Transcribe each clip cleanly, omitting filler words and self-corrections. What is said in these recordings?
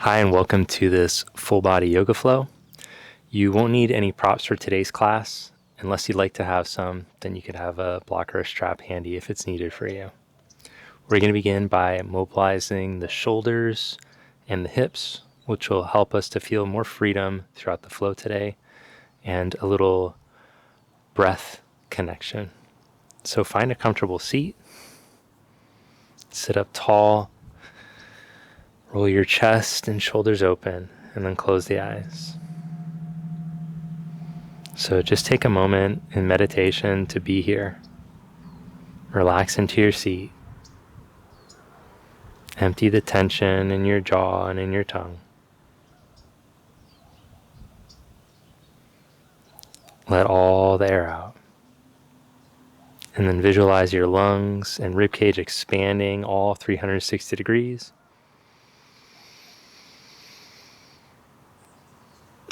Hi, and welcome to this full body yoga flow. You won't need any props for today's class. Unless you'd like to have some, then you could have a block or a strap handy if it's needed for you. We're going to begin by mobilizing the shoulders and the hips, which will help us to feel more freedom throughout the flow today and a little breath connection. So find a comfortable seat, sit up tall, roll your chest and shoulders open, and then close the eyes. So just take a moment in meditation to be here. Relax into your seat. Empty the tension in your jaw and in your tongue. Let all the air out. And then visualize your lungs and ribcage expanding all 360 degrees.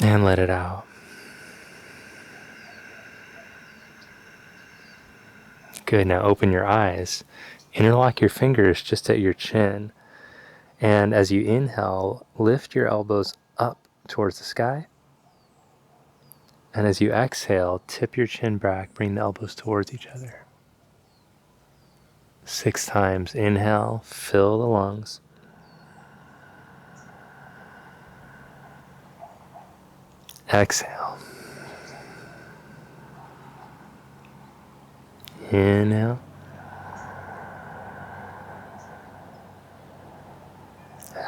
And let it out. Good. Now open your eyes. Interlock your fingers just at your chin. And as you inhale, lift your elbows up towards the sky. And as you exhale, tip your chin back, bring the elbows towards each other. 6 times. Inhale, fill the lungs. Exhale. Inhale.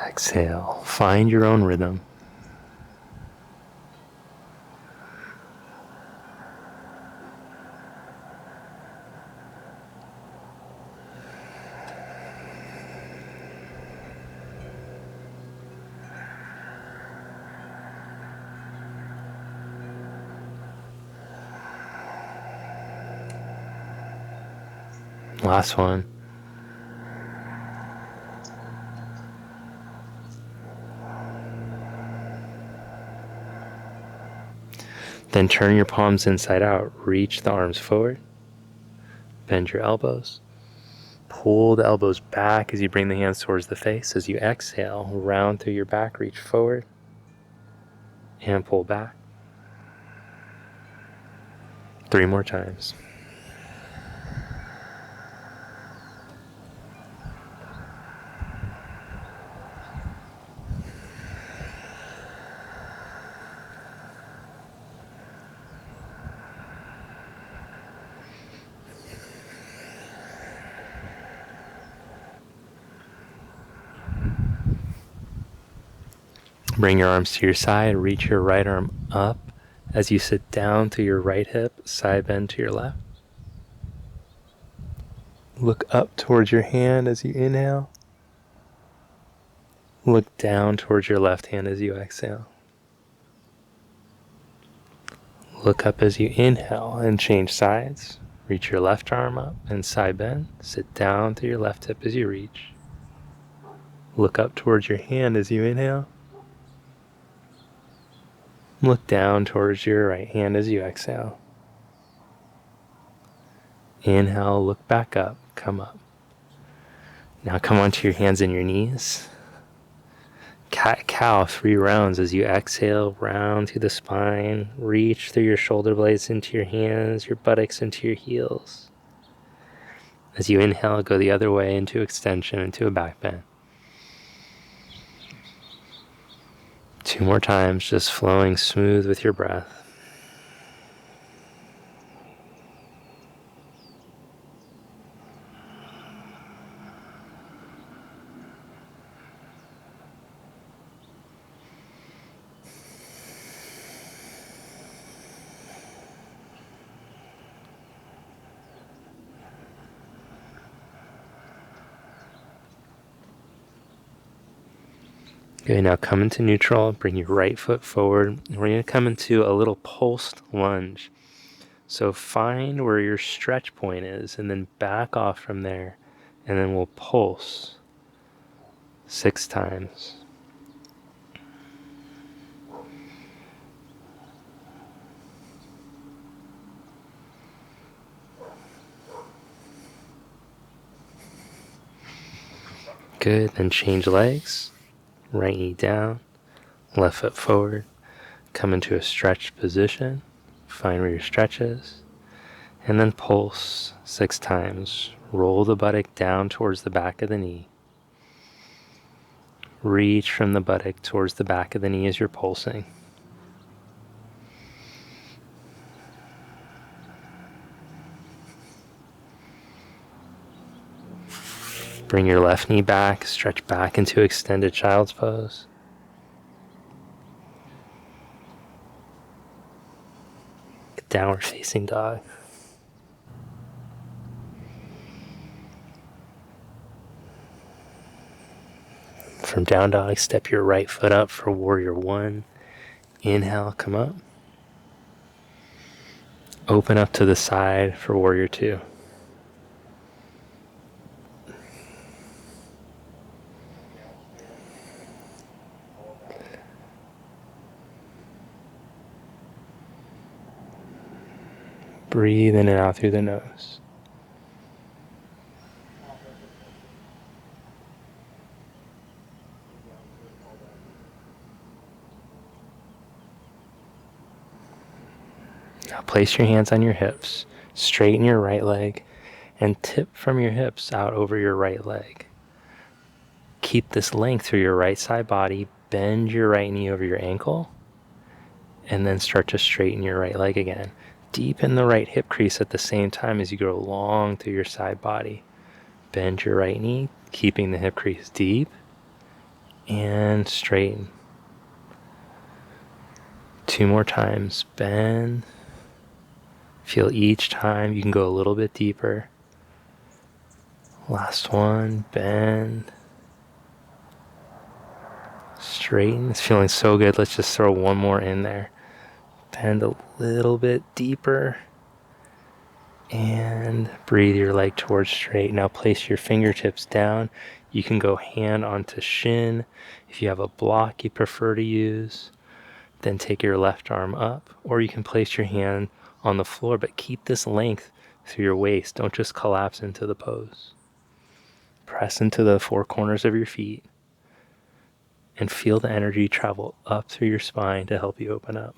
Exhale. Find your own rhythm. Last one. Then turn your palms inside out. Reach the arms forward. Bend your elbows. Pull the elbows back as you bring the hands towards the face. As you exhale, round through your back, reach forward and pull back. 3 more times. Bring your arms to your side, reach your right arm up as you sit down through your right hip, side bend to your left. Look up towards your hand as you inhale. Look down towards your left hand as you exhale. Look up as you inhale and change sides. Reach your left arm up and side bend. Sit down through your left hip as you reach. Look up towards your hand as you inhale. Look down towards your right hand as you exhale. Inhale, look back up, come up. Now come onto your hands and your knees. Cat-cow 3 rounds as you exhale, round through the spine. Reach through your shoulder blades into your hands, your buttocks into your heels. As you inhale, go the other way into extension, into a back bend. 2 more times, just flowing smooth with your breath. Okay, now come into neutral, bring your right foot forward, and we're going to come into a little pulsed lunge. So find where your stretch point is and then back off from there, and then we'll pulse 6 times. Good, then change legs. Right knee down, left foot forward. Come into a stretched position. Find where your stretch is. And then pulse 6 times. Roll the buttock down towards the back of the knee. Reach from the buttock towards the back of the knee as you're pulsing. Bring your left knee back, stretch back into extended child's pose. Downward facing dog. From down dog, step your right foot up for warrior 1. Inhale, come up. Open up to the side for warrior 2. Breathe in and out through the nose. Now place your hands on your hips, straighten your right leg, and tip from your hips out over your right leg. Keep this length through your right side body, bend your right knee over your ankle, and then start to straighten your right leg again. Deepen the right hip crease at the same time as you go long through your side body. Bend your right knee, keeping the hip crease deep, and straighten. 2 more times. Bend. Feel each time you can go a little bit deeper. Last one. Bend. Straighten. It's feeling so good. Let's just throw one more in there. Bend a little bit deeper. And breathe your leg towards straight. Now place your fingertips down. You can go hand onto shin. If you have a block you prefer to use, then take your left arm up. Or you can place your hand on the floor, but keep this length through your waist. Don't just collapse into the pose. Press into the 4 corners of your feet and feel the energy travel up through your spine to help you open up.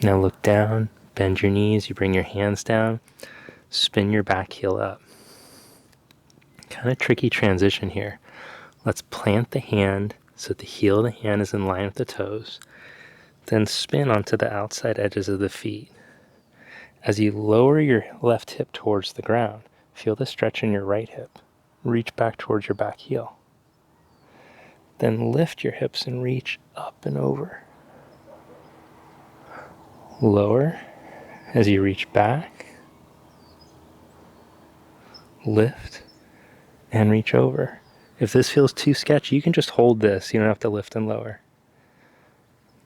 Now look down, bend your knees, you bring your hands down, spin your back heel up. Kind of tricky transition here. Let's plant the hand so that the heel of the hand is in line with the toes. Then spin onto the outside edges of the feet. As you lower your left hip towards the ground, feel the stretch in your right hip. Reach back towards your back heel. Then lift your hips and reach up and over. Lower as you reach back. Lift and reach over. If this feels too sketchy, you can just hold this. You don't have to lift and lower.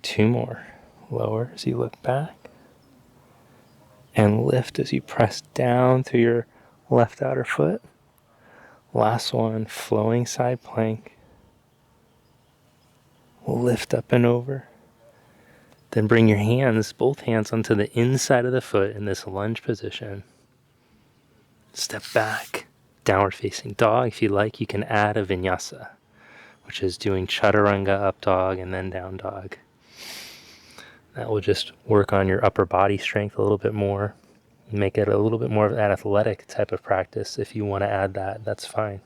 2 more. Lower as you look back. And lift as you press down through your left outer foot. Last one, flowing side plank. Lift up and over. Then bring your hands, both hands, onto the inside of the foot in this lunge position. Step back, downward facing dog. If you like, you can add a vinyasa, which is doing chaturanga, up dog, and then down dog. That will just work on your upper body strength a little bit more. Make it a little bit more of an athletic type of practice. If you want to add that, that's fine.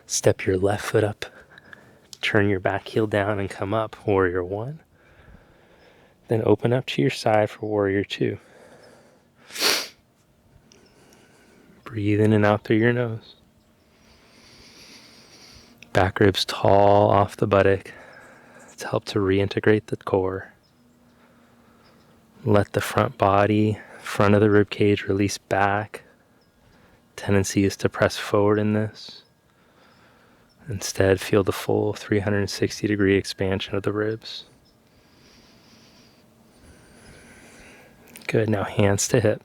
Step your left foot up. Turn your back heel down and come up, warrior 1. Then open up to your side for warrior 2. Breathe in and out through your nose. Back ribs tall off the buttock to help to reintegrate the core. Let the front body, front of the rib cage release back. Tendency is to press forward in this. Instead, feel the full 360-degree expansion of the ribs. Good. Now hands to hips.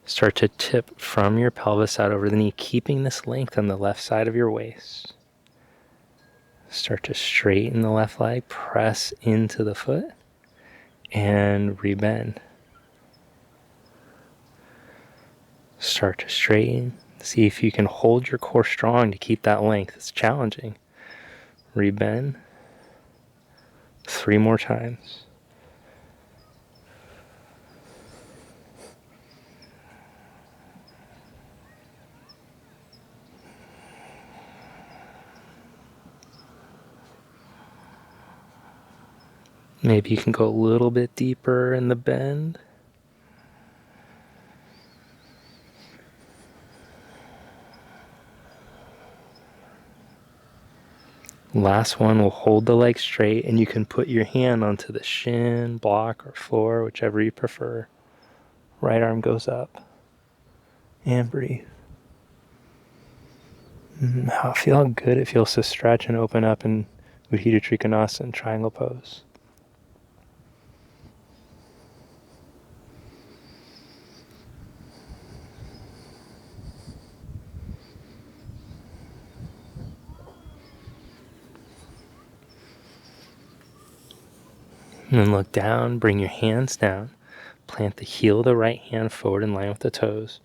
Start to tip from your pelvis out over the knee, keeping this length on the left side of your waist. Start to straighten the left leg, press into the foot, and rebend. Start to straighten. See if you can hold your core strong to keep that length. It's challenging. Rebend. 3 more times. Maybe you can go a little bit deeper in the bend. Last one, we'll hold the leg straight, and you can put your hand onto the shin, block, or floor, whichever you prefer. Right arm goes up. And breathe. Feel how good it feels to stretch and open up in Utthita Trikonasana, triangle pose. And then look down, bring your hands down, plant the heel of the right hand forward in line with the toes.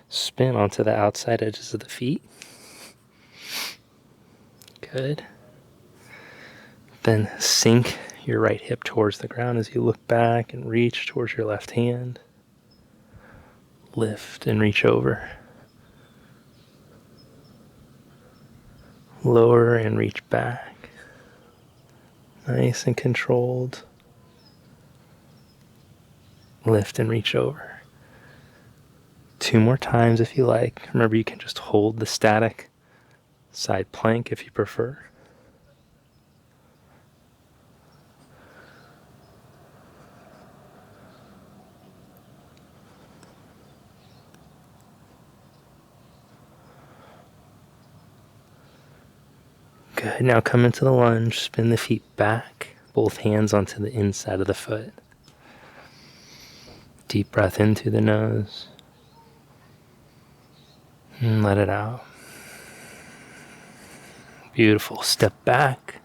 Spin onto the outside edges of the feet. Good. Then sink your right hip towards the ground as you look back and reach towards your left hand. Lift and reach over. Lower and reach back. Nice and controlled. Lift and reach over. 2 more times if you like. Remember, you can just hold the static side plank if you prefer. Good. Now come into the lunge. Spin the feet back. Both hands onto the inside of the foot. Deep breath in through the nose. And let it out. Beautiful. Step back.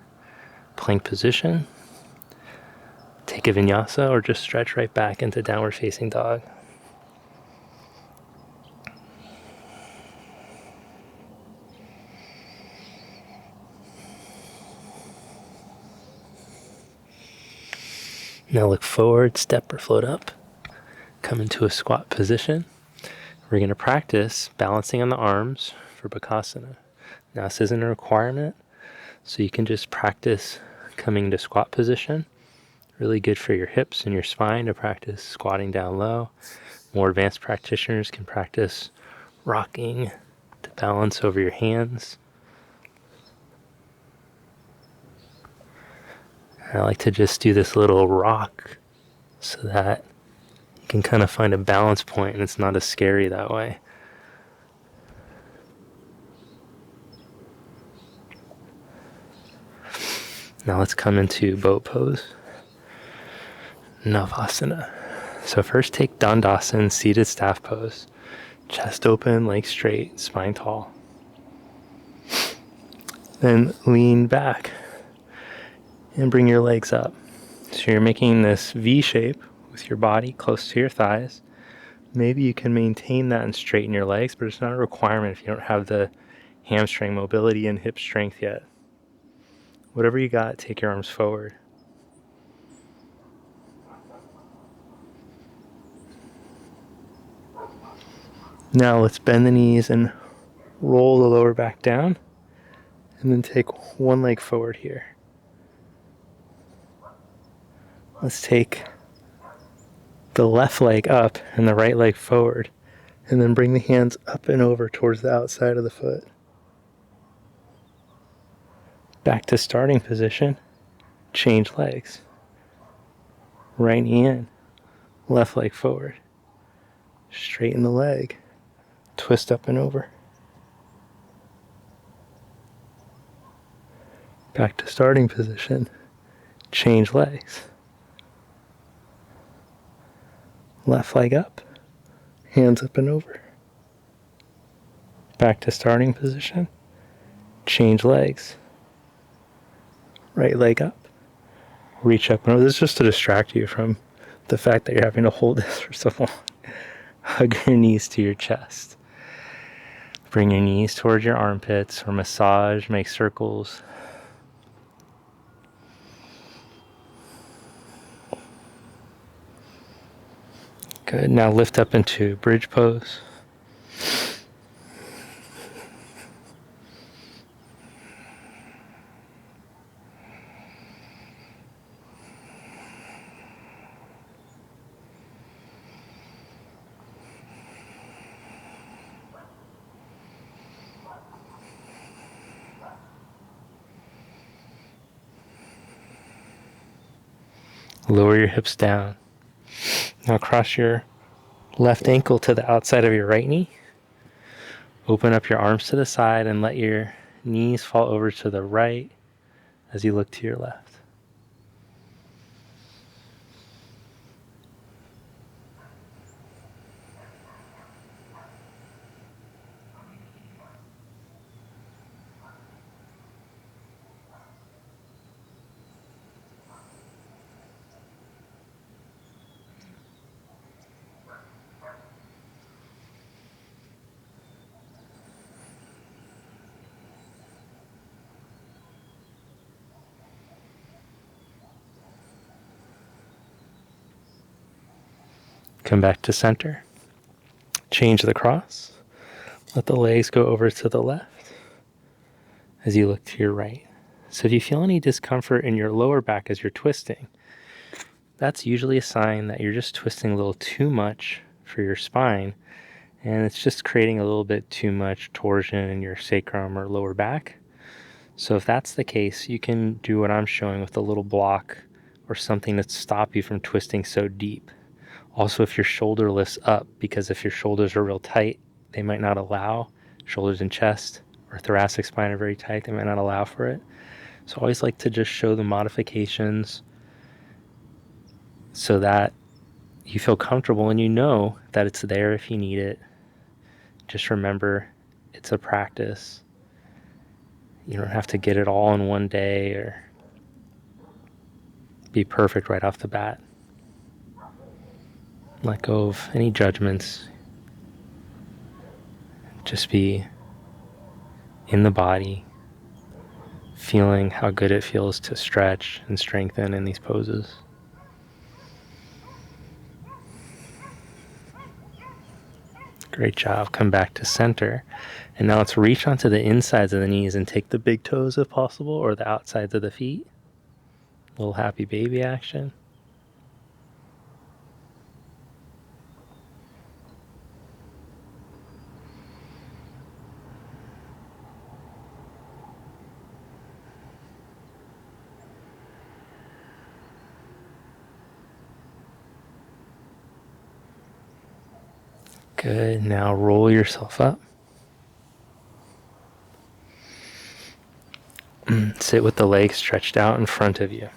Plank position. Take a vinyasa or just stretch right back into downward facing dog. Now look forward, step or float up. Come into a squat position. We're going to practice balancing on the arms for Bakasana. Now this isn't a requirement, so you can just practice coming to squat position. Really good for your hips and your spine to practice squatting down low. More advanced practitioners can practice rocking to balance over your hands. I like to just do this little rock so that you can kind of find a balance point and it's not as scary that way. Now let's come into boat pose. Navasana. So first take Dandasana, seated staff pose. Chest open, legs straight, spine tall. Then lean back and bring your legs up. So you're making this V shape with your body close to your thighs. Maybe you can maintain that and straighten your legs, but it's not a requirement if you don't have the hamstring mobility and hip strength yet. Whatever you got, take your arms forward. Now let's bend the knees and roll the lower back down, and then take one leg forward here. Let's take the left leg up and the right leg forward, and then bring the hands up and over towards the outside of the foot. Back to starting position, change legs. Right knee in, left leg forward. Straighten the leg, twist up and over. Back to starting position, change legs. Left leg up, hands up and over. Back to starting position, change legs. Right leg up. Reach up. No, this is just to distract you from the fact that you're having to hold this for so long. Hug your knees to your chest. Bring your knees towards your armpits or massage, make circles. Good. Now lift up into bridge pose. Lower your hips down. Now cross your left ankle to the outside of your right knee. Open up your arms to the side and let your knees fall over to the right as you look to your left. Come back to center. Change the cross. Let the legs go over to the left as you look to your right. So if you feel any discomfort in your lower back as you're twisting, that's usually a sign that you're just twisting a little too much for your spine, and it's just creating a little bit too much torsion in your sacrum or lower back. So if that's the case, you can do what I'm showing with a little block or something to stop you from twisting so deep. Also, if your shoulder lifts up, because if your shoulders are real tight, they might not allow, shoulders and chest or thoracic spine are very tight, they might not allow for it. So I always like to just show the modifications so that you feel comfortable and you know that it's there if you need it. Just remember, it's a practice. You don't have to get it all in one day or be perfect right off the bat. Let go of any judgments. Just be in the body, feeling how good it feels to stretch and strengthen in these poses. Great job. Come back to center. And now let's reach onto the insides of the knees and take the big toes if possible, or the outsides of the feet. Little happy baby action. Good. Now roll yourself up. Sit with the legs stretched out in front of you.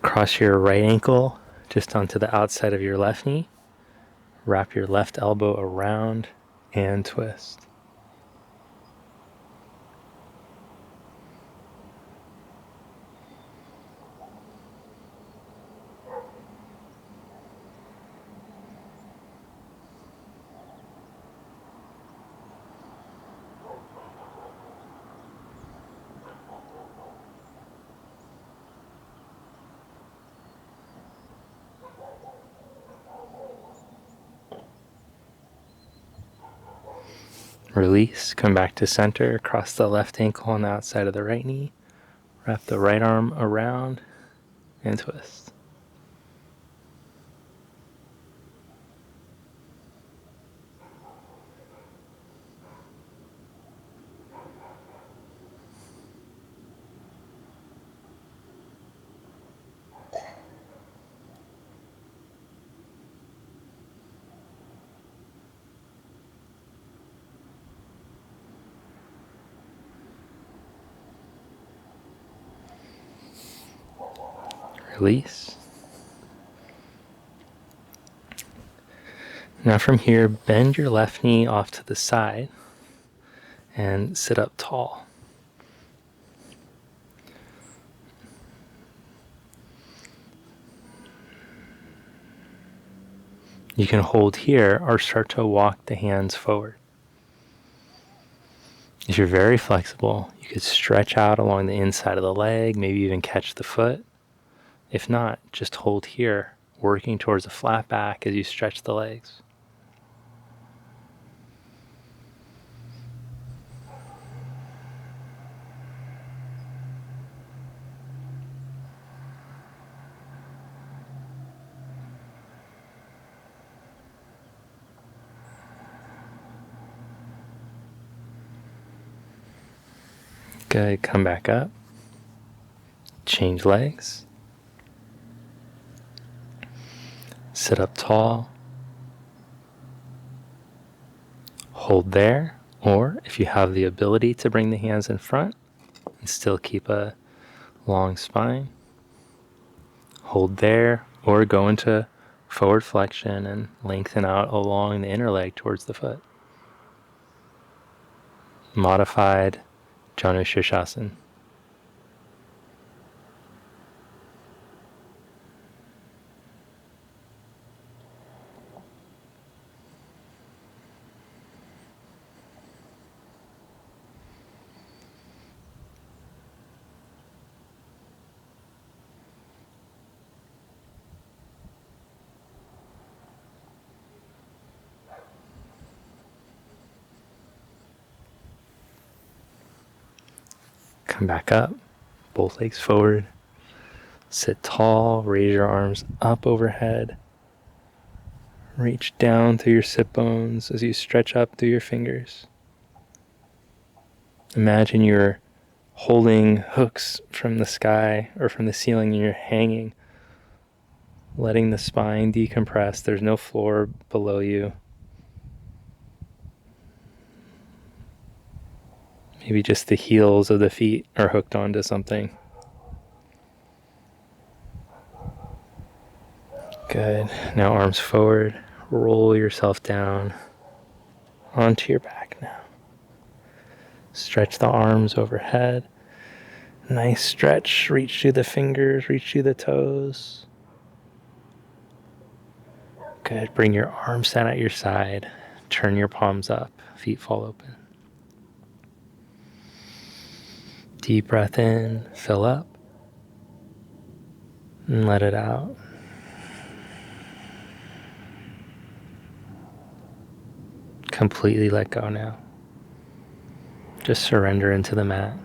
Cross your right ankle just onto the outside of your left knee. Wrap your left elbow around and twist. Release, come back to center, cross the left ankle on the outside of the right knee, wrap the right arm around, and twist. Release. Now from here, bend your left knee off to the side and sit up tall. You can hold here or start to walk the hands forward. If you're very flexible, you could stretch out along the inside of the leg, maybe even catch the foot. If not, just hold here, working towards a flat back as you stretch the legs. Good, come back up. Change legs. Sit up tall. Hold there, or if you have the ability to bring the hands in front and still keep a long spine, hold there, or go into forward flexion and lengthen out along the inner leg towards the foot. Modified Janu Shirshasana. Come back up, both legs forward. Sit tall, raise your arms up overhead. Reach down through your sit bones as you stretch up through your fingers. Imagine you're holding hooks from the sky or from the ceiling and you're hanging, letting the spine decompress. There's no floor below you. Maybe just the heels of the feet are hooked onto something. Good. Now arms forward. Roll yourself down onto your back now. Stretch the arms overhead. Nice stretch. Reach through the fingers, reach through the toes. Good. Bring your arms down at your side. Turn your palms up. Feet fall open. Deep breath in. Fill up. And let it out. Completely let go now. Just surrender into the mat.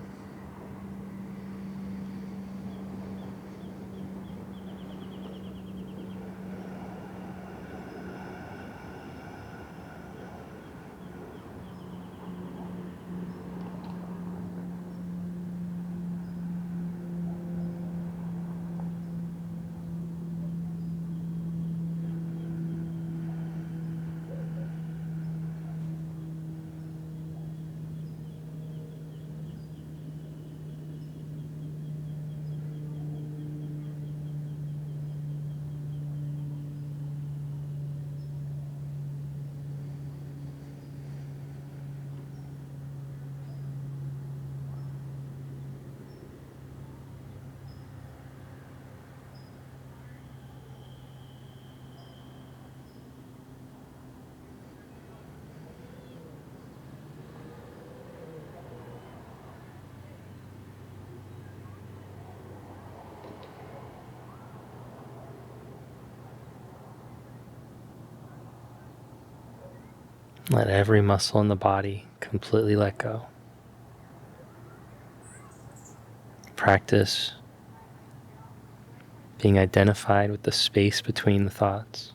Let every muscle in the body completely let go. Practice being identified with the space between the thoughts.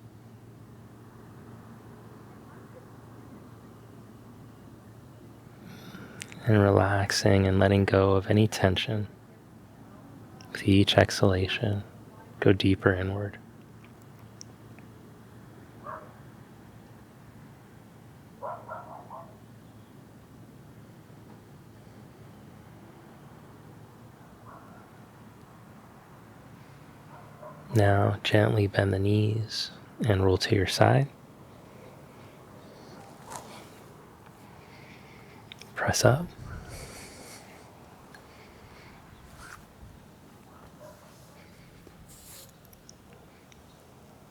And relaxing and letting go of any tension. With each exhalation, go deeper inward. Now gently bend the knees and roll to your side. Press up.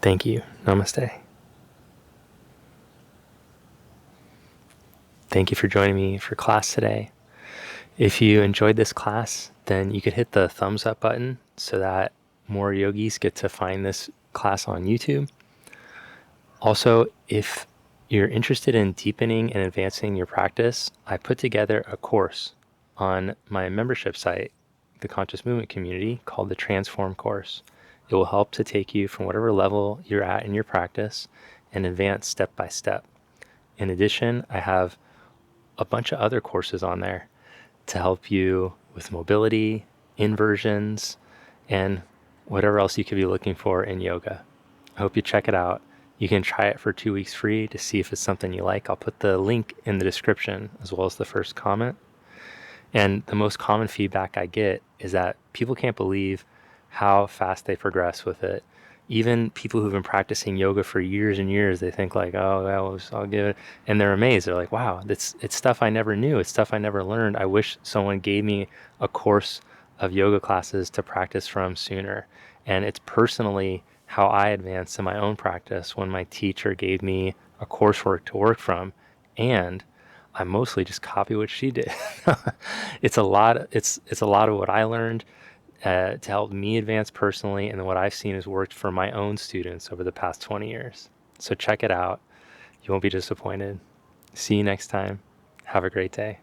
Thank you. Namaste. thank you for joining me for class today. If you enjoyed this class, then you could hit the thumbs up button so that more yogis get to find this class on YouTube. Also, if you're interested in deepening and advancing your practice, I put together a course on my membership site, the Conscious Movement Community, called the Transform course. It will help to take you from whatever level you're at in your practice and advance step by step. In addition, I have a bunch of other courses on there to help you with mobility, inversions, and whatever else you could be looking for in yoga. I hope you check it out. You can try it for 2 weeks free to see if it's something you like. I'll put the link in the description as well as the first comment. And the most common feedback I get is that people can't believe how fast they progress with it. Even people who've been practicing yoga for years and years, they think like, oh, well, I'll give it. And they're amazed. They're like, wow, it's stuff I never knew. It's stuff I never learned. I wish someone gave me a course of yoga classes to practice from sooner. And it's personally how I advanced in my own practice when my teacher gave me a coursework to work from. And I mostly just copy what she did. It's a lot of what I learned to help me advance personally, and then what I've seen has worked for my own students over the past 20 years. So check it out. You won't be disappointed. See you next time. Have a great day.